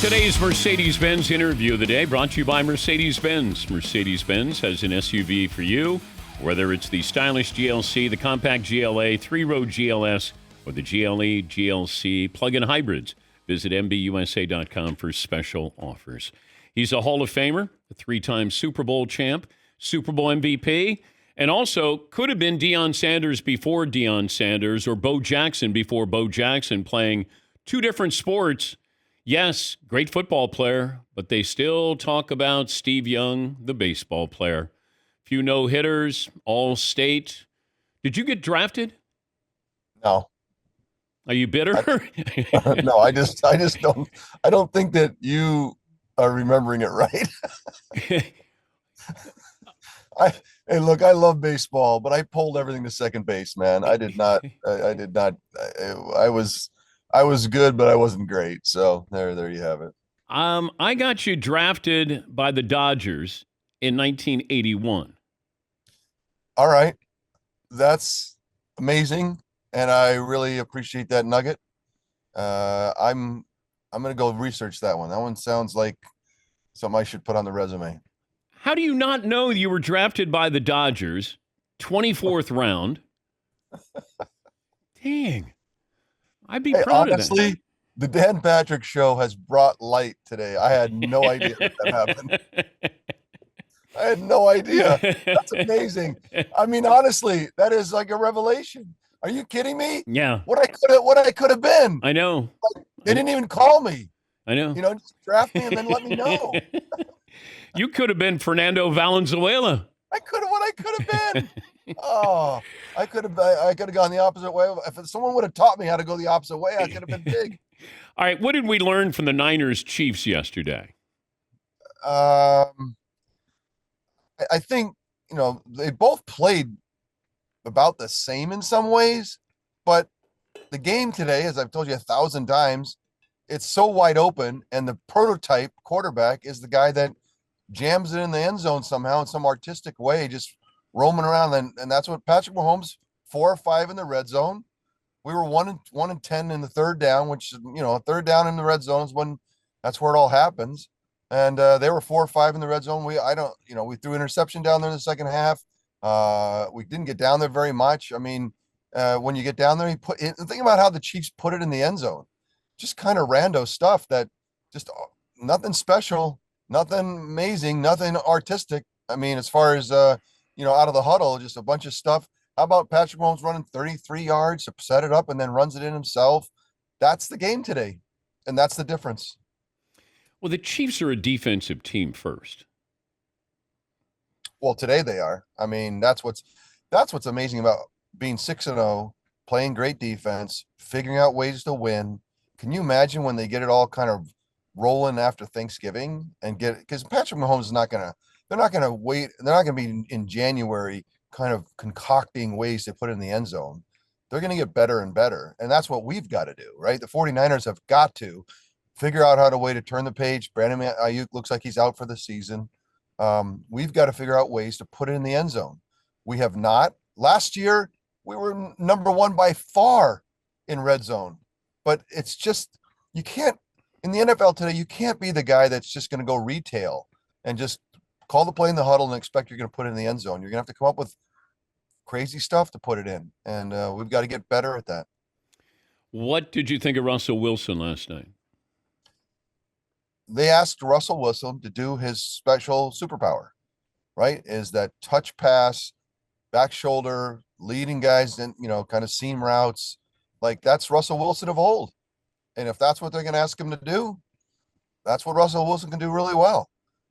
Today's Mercedes-Benz interview of the day brought to you by Mercedes-Benz. Mercedes-Benz has an SUV for you, whether it's the stylish GLC, the compact GLA, three-row GLS, or the GLE, GLC plug-in hybrids. Visit MBUSA.com for special offers. He's a Hall of Famer, a three-time Super Bowl champ, Super Bowl MVP, and also could have been Deion Sanders before Deion Sanders or Bo Jackson before Bo Jackson, playing two different sports. Yes, great football player, but they still talk about Steve Young, the baseball player. Few no-hitters, all state. Did you get drafted? No. Are you bitter? No, I just don't. I don't think that you are remembering it right. Hey, look, I love baseball, but I pulled everything to second base, man. I did not. I did not. I was good, but I wasn't great. So there you have it. I got you drafted by the Dodgers in 1981. All right, that's amazing, and I really appreciate that nugget. I'm gonna go research that one. That one sounds like something I should put on the resume. How do you not know you were drafted by the Dodgers, 24th round? Dang. I'd be proud honestly, of that. The Dan Patrick Show has brought light today. I had no idea that happened. I had no idea. That's amazing. I mean, honestly, that is like a revelation. Are you kidding me? Yeah. What I could have been. I know. Like, they didn't even call me. I know. Just draft me and then let me know. You could have been Fernando Valenzuela. What I could have been. Oh, I could have gone the opposite way. If someone would have taught me how to go the opposite way, I could have been big. All right, what did we learn from the Niners Chiefs yesterday? I think, they both played about the same in some ways, but the game today, as I've told you 1,000 times, it's so wide open, and the prototype quarterback is the guy that jams it in the end zone somehow in some artistic way, just roaming around. And that's what Patrick Mahomes, 4 or 5 in the red zone. We were 1 and 10 in the third down, which, a third down in the red zone is when that's where it all happens. And they were 4 or 5 in the red zone. We threw interception down there in the second half. We didn't get down there very much. I mean, when you get down there, think about how the Chiefs put it in the end zone. Just kind of rando stuff that just nothing special, nothing amazing, nothing artistic. I mean, as far as, out of the huddle, just a bunch of stuff. How about Patrick Mahomes running 33 yards to set it up and then runs it in himself? That's the game today, and that's the difference. Well, the Chiefs are a defensive team first. Well, today they are. I mean, that's what's amazing about being 6-0, playing great defense, figuring out ways to win. Can you imagine when they get it all kind of rolling after Thanksgiving and because Patrick Mahomes is they're not going to wait. They're not going to be in January kind of concocting ways to put it in the end zone. They're going to get better and better. And that's what we've got to do, right? The 49ers have got to figure out how to turn the page. Brandon Ayuk looks like he's out for the season. We've got to figure out ways to put it in the end zone. We have not. Last year, we were number 1 by far in red zone. But it's just, you can't, in the NFL today, you can't be the guy that's just going to go retail and just call the play in the huddle and expect you're going to put it in the end zone. You're going to have to come up with crazy stuff to put it in. And we've got to get better at that. What did you think of Russell Wilson last night? They asked Russell Wilson to do his special superpower, right? Is that touch pass, back shoulder, leading guys in, kind of seam routes. Like, that's Russell Wilson of old. And if that's what they're going to ask him to do, that's what Russell Wilson can do really well.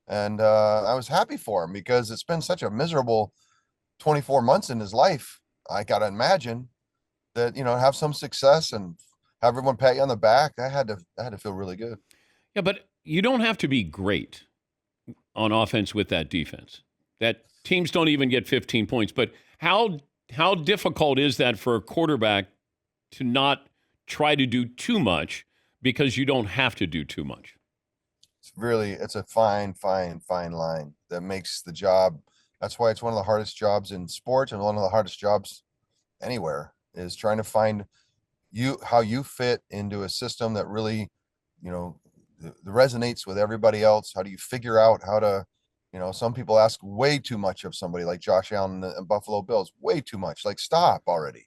And I was happy for him because it's been such a miserable 24 months in his life. I got to imagine that, have some success and have everyone pat you on the back. I had to feel really good. Yeah, but you don't have to be great on offense with that defense. That teams don't even get 15 points. But how difficult is that for a quarterback to not try to do too much because you don't have to do too much? It's a fine line that makes the job. That's why it's one of the hardest jobs in sports and one of the hardest jobs anywhere, is trying to find how you fit into a system that really, resonates with everybody else? How do you figure out how to, some people ask way too much of somebody like Josh Allen and Buffalo Bills, way too much. Like, stop already.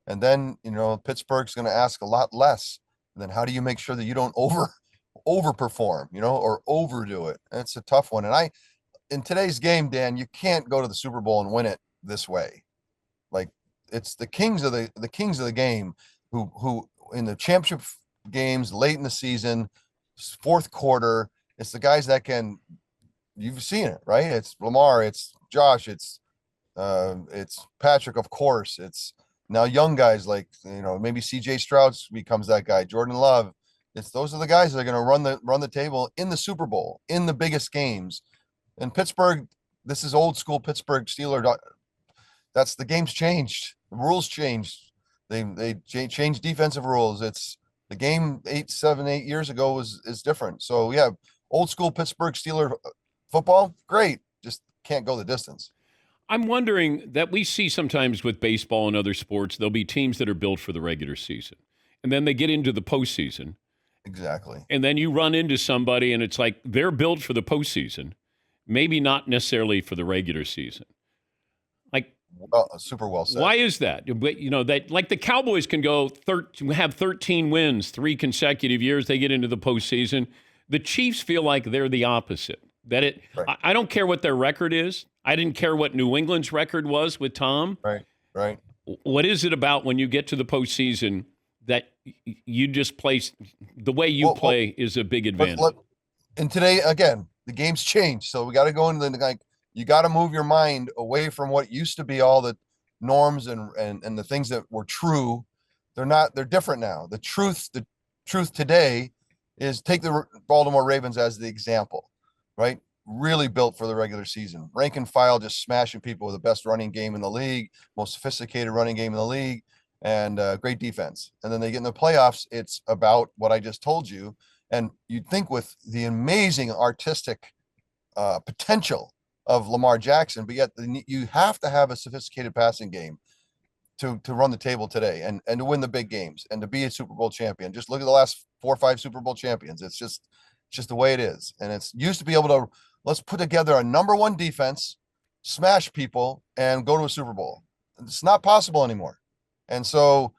And then, Pittsburgh's going to ask a lot less. And then how do you make sure that you don't overperform, or overdo it? And it's a tough one. And in today's game, Dan, you can't go to the Super Bowl and win it this way. Like, it's the kings of the game who in the championship games late in the season, fourth quarter, it's the guys that can, you've seen it, right? It's Lamar, it's Josh, it's Patrick, of course. It's now young guys like, maybe CJ Stroud becomes that guy, Jordan Love. Those are the guys that are going to run the table in the Super Bowl, in the biggest games. And Pittsburgh, this is old school Pittsburgh Steelers. That's the game's changed. The rules changed. They changed defensive rules. It's the game 8 years ago is different. So yeah, old school Pittsburgh Steeler football, great. Just can't go the distance. I'm wondering that we see sometimes with baseball and other sports, there'll be teams that are built for the regular season. And then they get into the postseason. Exactly. And then you run into somebody and it's like they're built for the postseason, maybe not necessarily for the regular season. Like, super well said. Why is that? That like the Cowboys can have 13 wins, 3 consecutive years. They get into the postseason. The Chiefs feel like they're the opposite. Right. I don't care what their record is. I didn't care what New England's record was with Tom. Right. What is it about when you get to the postseason that you just play the way you play is a big advantage? And today, again, the game's changed. So we got to go into you got to move your mind away from what used to be all the norms and the things that were true. They're different now. The truth today is, take the Baltimore Ravens as the example, right? Really built for the regular season. Rank and file, just smashing people with the best running game in the league, most sophisticated running game in the league, and great defense. And then they get in the playoffs. It's about what I just told you. And you'd think with the amazing artistic potential of Lamar Jackson, but yet you have to have a sophisticated passing game to run the table today and to win the big games and to be a Super Bowl champion. Just look at the last 4 or 5 Super Bowl champions. It's just the way it is. And it's used to be able to, let's put together a number 1 defense, smash people, and go to a Super Bowl. It's not possible anymore. And so,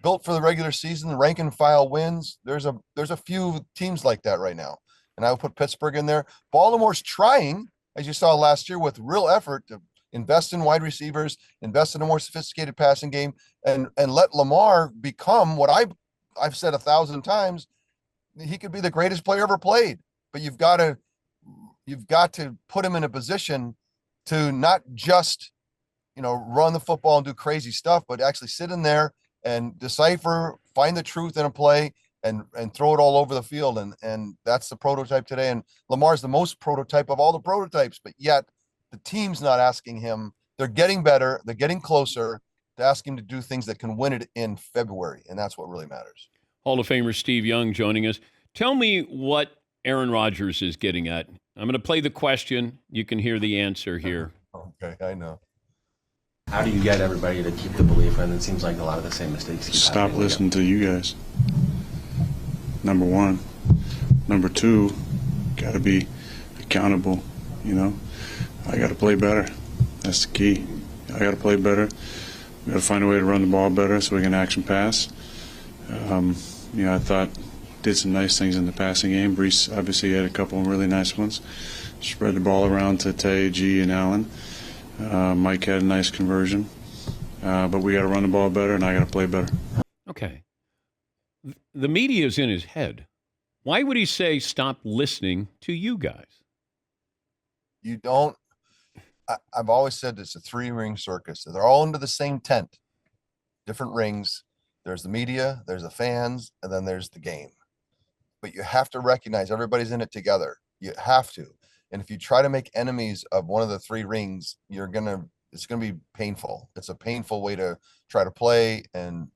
built for the regular season, rank and file wins. There's a few teams like that right now. And I would put Pittsburgh in there. Baltimore's trying, as you saw last year, with real effort to invest in wide receivers, invest in a more sophisticated passing game, and let Lamar become what I've said 1,000 times. He could be the greatest player ever played, but you've got to put him in a position to not just, run the football and do crazy stuff, but actually sit in there and decipher, find the truth in a play, and throw it all over the field. And that's the prototype today. And Lamar's the most prototype of all the prototypes, but yet the team's not asking him. They're getting better. They're getting closer to ask him to do things that can win it in February. And that's what really matters. Hall of Famer Steve Young joining us. Tell me what Aaron Rodgers is getting at. I'm going to play the question. You can hear the answer here. Okay, I know. How do you get everybody to keep the belief when it seems like a lot of the same mistakes keep Stop happening listening to you guys. Number 1. Number 2, got to be accountable, I got to play better. That's the key. I got to play better. We got to find a way to run the ball better so we can action pass. I thought did some nice things in the passing game. Brees obviously had a couple of really nice ones. Spread the ball around to Tay, G, and Allen. Mike had a nice conversion. But we got to run the ball better, and I got to play better. Okay. The media is in his head. Why would he say stop listening to you guys? You don't. I've always said it's a 3-ring circus. They're all under the same tent, different rings. There's the media, there's the fans, and then there's the game. But you have to recognize everybody's in it together. You have to. And if you try to make enemies of one of the 3 rings, it's gonna be painful. It's a painful way to try to play and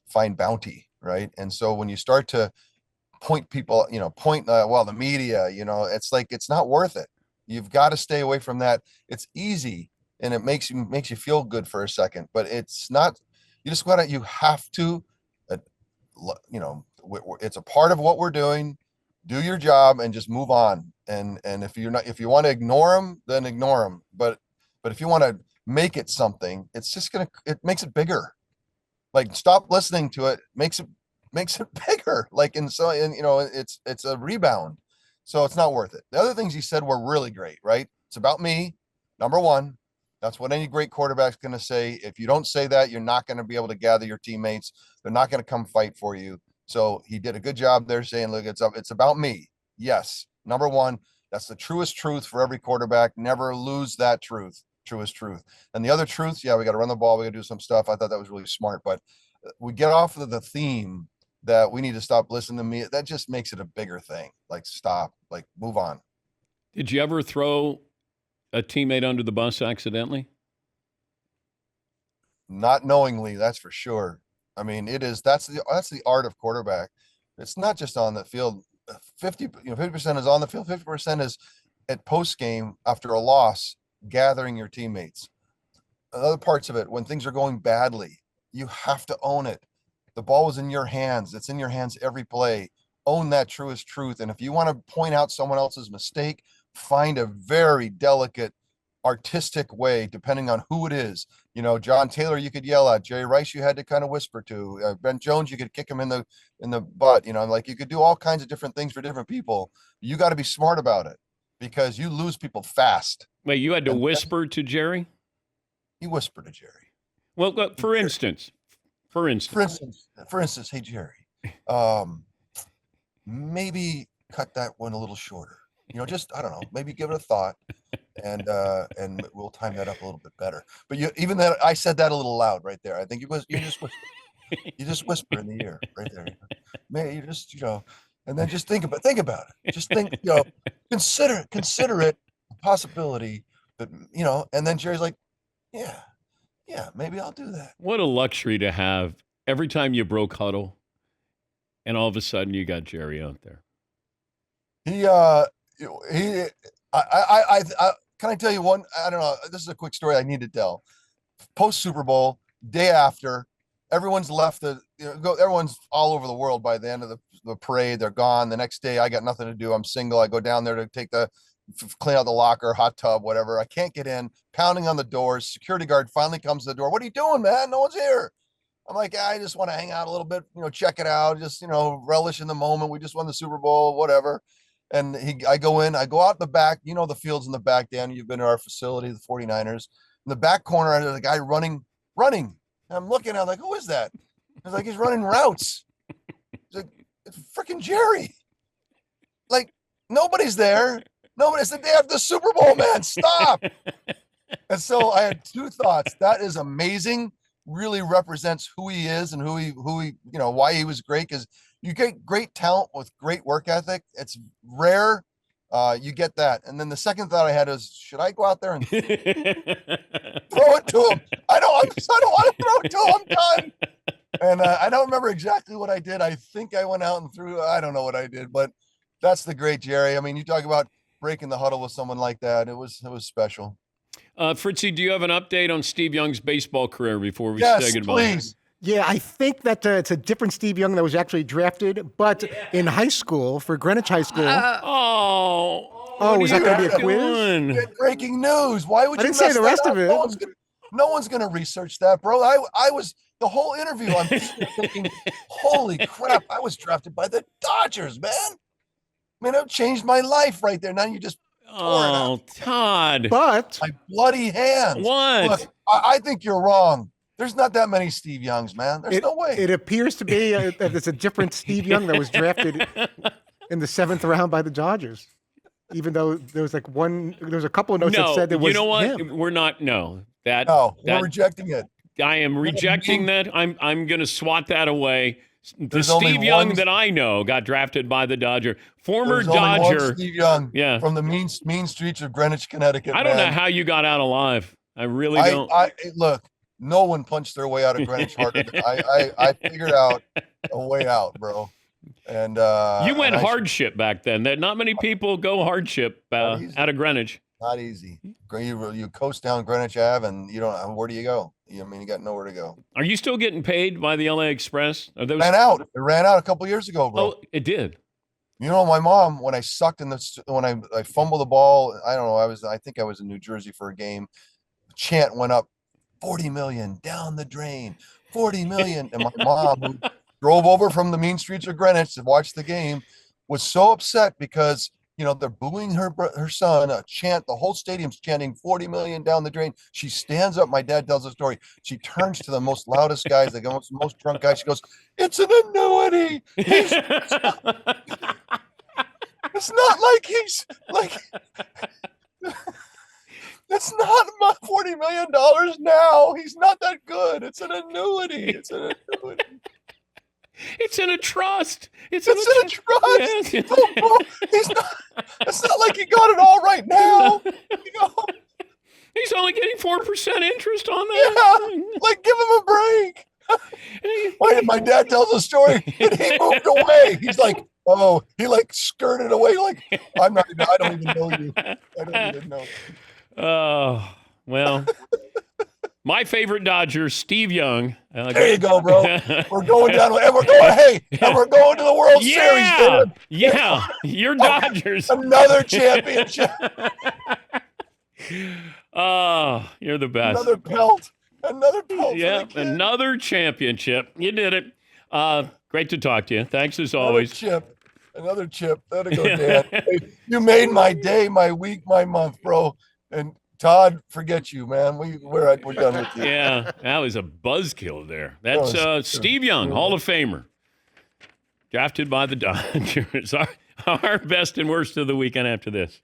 find bounty, right? And so when you start to point people, the media, it's like, it's not worth it. You've got to stay away from that. It's easy and it makes you feel good for a second, but it's not. You have to, it's a part of what we're doing. do your job and just move on. And if you want to ignore them, then ignore them. But if you want to make it something, it makes it bigger. Like, stop listening to it, makes it bigger. Like, and it's a rebound. So it's not worth it. The other things he said were really great, right? It's about me, number one. That's what any great quarterback's going to say. If you don't say that, you're not going to be able to gather your teammates. They're not going to come fight for you. So he did a good job there saying, look, it's about me. Yes. Number one, that's the truest truth for every quarterback. Never lose that truest truth. And the other truths, yeah, we got to run the ball. We got to do some stuff. I thought that was really smart, but we get off of the theme that we need to stop listening to me. That just makes it a bigger thing. Like, stop, like, move on. Did you ever throw a teammate under the bus accidentally? Not knowingly, that's for sure. I mean, that's the art of quarterback. It's not just on the field. 50% is on the field. 50% is at post game after a loss, gathering your teammates. Other parts of it, when things are going badly, you have to own it. The ball was in your hands. It's in your hands every play. Own that truest truth. And if you want to point out someone else's mistake, find a very delicate, artistic way, depending on who it is. John Taylor, you could yell at. Jerry Rice, you had to kind of whisper to. Ben Jones, you could kick him in the butt. Like, you could do all kinds of different things for different people. You got to be smart about it, because you lose people fast. Wait, you had to whisper to Jerry? He whispered to Jerry. Well, for instance, hey, Jerry, maybe cut that one a little shorter. Just, I don't know, maybe give it a thought, and we'll time that up a little bit better. But even that, I said that a little loud right there. I think you just whisper in the ear right there. Maybe you just, and then just think about it. Just think, consider it a possibility, but and then Jerry's like, yeah, maybe I'll do that. What a luxury to have every time you broke huddle, and all of a sudden you got Jerry out there. Can I tell you one? I don't know. This is a quick story I need to tell. Post Super Bowl, day after, everyone's left. Everyone's all over the world by the end of the parade. They're gone. The next day, I got nothing to do. I'm single. I go down there to clean out the locker, hot tub, whatever. I can't get in. Pounding on the doors. Security guard finally comes to the door. What are you doing, man? No one's here. I'm like, I just want to hang out a little bit, check it out, just, relish in the moment. We just won the Super Bowl, whatever. And I go out the back, the field's in the back, Dan. You've been to our facility, the 49ers. In the back corner, there's a guy running. And I'm looking, I'm like, who is that? He's like, he's running routes. He's like, it's freaking Jerry. Like, nobody's there. It's the day after the Super Bowl, man. Stop. And so I had two thoughts. That is amazing. Really represents who he is and who he, why he was great. Because you get great talent with great work ethic. It's rare. You get that. And then the second thought I had is, should I go out there and throw it to him? I don't want to throw it to him. I'm done. And I don't remember exactly what I did. I think I went out and threw. I don't know what I did, but that's the great Jerry. I mean, you talk about breaking the huddle with someone like that. It was special. Fritzy, do you have an update on Steve Young's baseball career before we say goodbye? Please. Yeah, I think that it's a different Steve Young that was actually drafted, but in high school, for Greenwich High School. Was that going to be a quiz? Breaking news. Why would you didn't say the rest of it. No one's going to research that, bro. I was the whole interview. I'm thinking, holy crap, I was drafted by the Dodgers, man. I mean, it changed my life right there. Now you just Todd. But my bloody hands. What? Look, I think you're wrong. There's not that many Steve Youngs, man. There's no way. It appears to be that it's a different Steve Young that was drafted in the 7th round by the Dodgers. Even though there was a couple of notes that said there was. You know what? Him. We're not. We're rejecting it. I am rejecting that. I'm going to swat that away. There's the Steve Young that I know got drafted by the Dodger. Former Dodger. Steve Young. Yeah. From the mean streets of Greenwich, Connecticut. I don't know how you got out alive. I really don't. Look, no one punched their way out of Greenwich harder than I figured out a way out, bro. And you went hardship back then. Not many people go hardship out of Greenwich. Not easy. You coast down Greenwich Ave, and you don't. Where do you go? You got nowhere to go. Are you still getting paid by the LA Express? It ran out a couple years ago, bro. Oh, it did. You know, my mom, when I sucked when I fumbled the ball, I don't know, I think I was in New Jersey for a game. Chant went up, 40 million down the drain, 40 million. And my mom, who drove over from the mean streets of Greenwich to watch the game, was so upset because, they're booing her son, a chant, the whole stadium's chanting 40 million down the drain. She stands up. My dad tells the story. She turns to the most loudest guys, the most drunk guy. She goes, "It's an annuity. It's not like he's like, it's not my $40 million now. He's not that good. It's an annuity. It's an annuity. It's in a trust. It's in a trust. Yes. Oh, it's not like he got it all right now. He's only getting 4% interest on that. Yeah, like give him a break. My dad tells a story and he moved away. He's like, oh, he like skirted away. Like, I don't even know you. I don't even know. Oh, well, my favorite Dodger, Steve Young. There you go, bro. We're going down, and we're going to the World Series, man. Yeah, your Dodgers. Another championship. Oh, you're the best. Another pelt. Yeah, another championship. You did it. Great to talk to you. Thanks as always. Another chip. That'll go, Dad. Hey, you made my day, my week, my month, bro. And Todd, forget you, man. We're done with you. Yeah, that was a buzzkill there. That's Steve Young, Hall of Famer, drafted by the Dodgers. Our best and worst of the weekend after this.